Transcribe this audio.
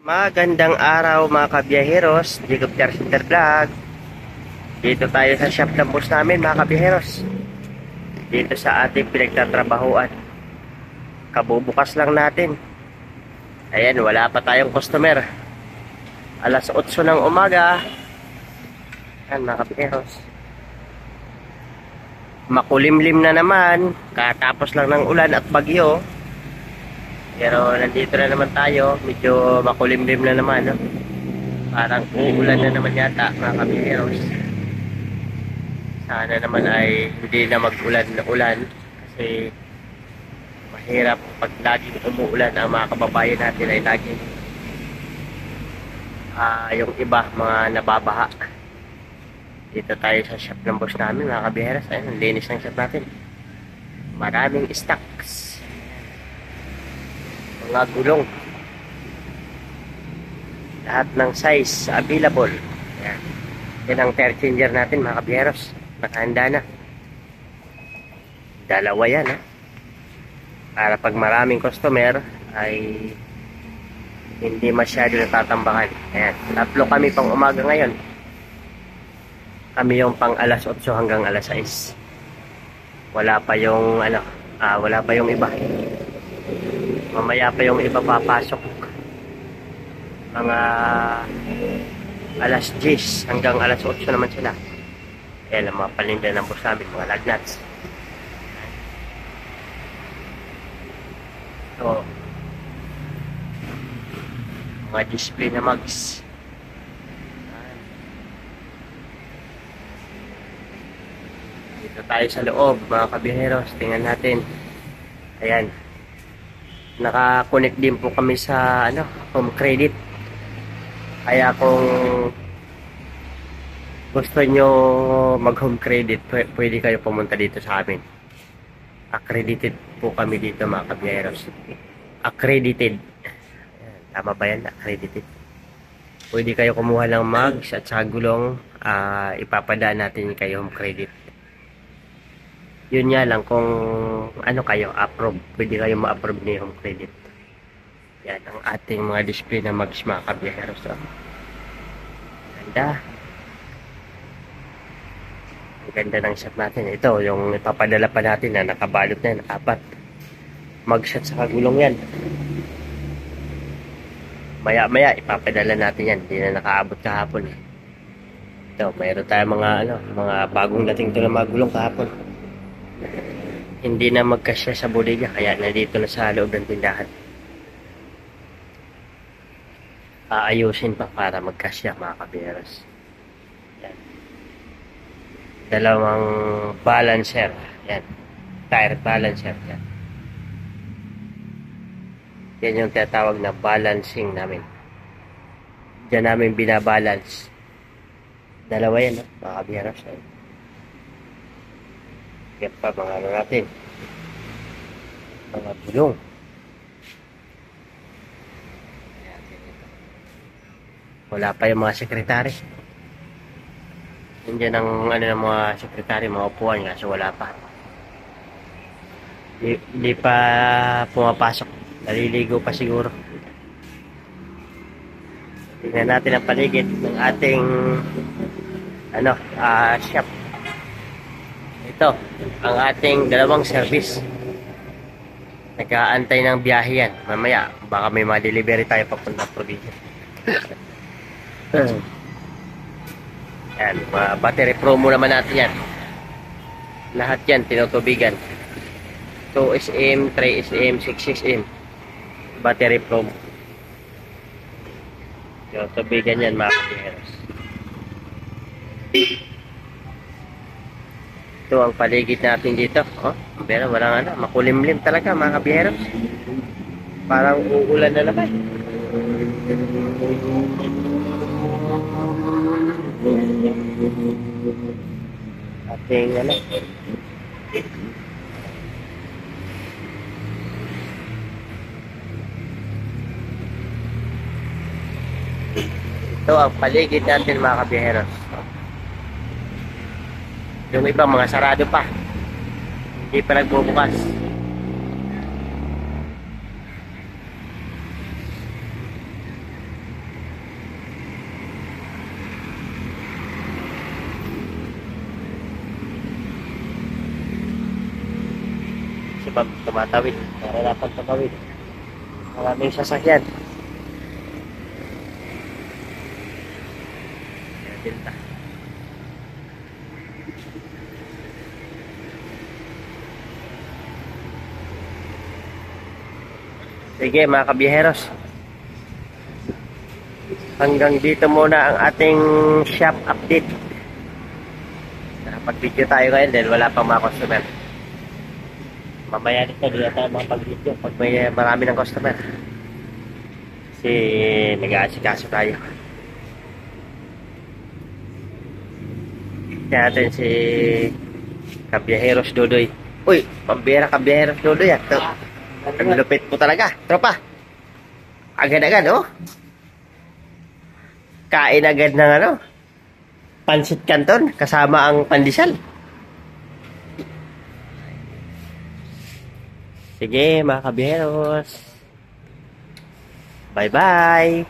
Magandang araw mga kabiyaheros, Jacob Center Vlog. Dito tayo sa shop ng boss namin mga kabiyaheros. Dito sa ating pinagtatrabahuan. Kabubukas lang natin. Ayan, wala pa tayong customer. Alas 8 ng umaga. Ayan mga kabiyaheros. Makulimlim na naman. Katapos lang ng ulan at bagyo. Pero nandito na naman tayo. Medyo makulimlim na naman, no? Parang uulan na naman yata mga kabiyaheros. Sana naman ay hindi na mag-ulan na ulan. Kasi mahirap pag laging umuulan. Ang mga kababayan natin ay laging yung iba mga nababaha. Dito tayo sa shop ng boss namin mga kabiyaheros. Ayun, ang linis ng shop natin. Maraming stocks. Mga gulong, lahat ng size available. Yan, yan ang air changer natin mga kabiyeros. Nakahanda na, dalawa yan, ha? Para pag maraming customer ay hindi masyado natatambakan. Ayan, tatlo kami pang umaga ngayon. Kami yung pang alas 8 hanggang alas 6. Wala pa yung wala pa yung iba. Mamaya pa yung iba papasok. Mga alas 10 hanggang alas 8 naman sila. Ayan ang mga palinda ng boss namin, mga lagnats. So, mga display na mags. Dito tayo sa loob mga kabiyaheros. Tingnan natin. Ayan, naka-connect din po kami sa home credit. Kaya kung gusto nyo mag home credit, pwede kayo pumunta dito sa amin. Accredited po kami dito mga kabiyaheros. Accredited. Ayan, tama ba yan? Accredited. Pwede kayo kumuha ng mags at sa gulong. Ipapadaan natin kayo home credit. Yun nga lang kung kayo approve, pwede kayo ma-approve ni home credit. Yan ang ating mga display na mags mga kabiyaheros. Ganda. Ang ganda ng shop natin. Ito yung ipapadala pa natin na nakabalot na yan, 4 mags at sa gulong yan. Maya maya ipapadala natin yan. Hindi na nakaabot kahapon. Ito, mayroon tayong mga bagong dating to na mga gulong kahapon. Hindi na magkasya sa bodega, kaya nandito na sa loob ng tindahan. Aayusin pa para magkasya mga kabiyaheros. Yan, dalawang balancer. Yan, tire balancer. Yan, yan yung tinatawag na balancing namin. Diyan namin binabalance. Dalawa yan, mga kabiyaheros. Yan pa mga natin, mga gulong. Wala pa yung mga sekretary. Nandiyan ang ng mga sekretary, mga upuan, kasi wala pa. Hindi pa pumapasok. Naliligo pa siguro. Tingnan natin ang paligid ng ating shop. Ito, ang ating dalawang service. Nag-aantay ng biyahe yan. Mamaya, baka may ma-delivery tayo papunta probinsya. Yan, battery promo naman natin yan. Lahat yan, tinutubigan. 2SM, 3SM, 6SM. Battery promo. Tinutubigan yan mga kabiyaheros. Ito ang paligid natin dito. Pero walang makulimlim talaga mga kabiyaheros. Parang uulan na naman. Ating ito ang paligid natin mga kabiyaheros. Yung iba mga sarado pa, hindi pa nagbubukas. tumatawid. Naranapan tumawid. Maraming sasakyan. Delta. Sige mga kabiyeros. Hanggang dito muna ang ating shop update. Nakapag-video tayo ngayon dahil wala pang mga customer. Mamaya nito hindi na tayo makapag-video pag may marami ng customer. Kasi nag-aasikaso tayo. Tignan natin si Kabiyeros Dodoy. Uy, pambira Kabiyeros Dodoy ah. Ang lupit po talaga, tropa. Agad-agad oh. Kain agad ng ano, pansit canton kasama ang pandesal. Sige mga kabiyeros. Bye-bye.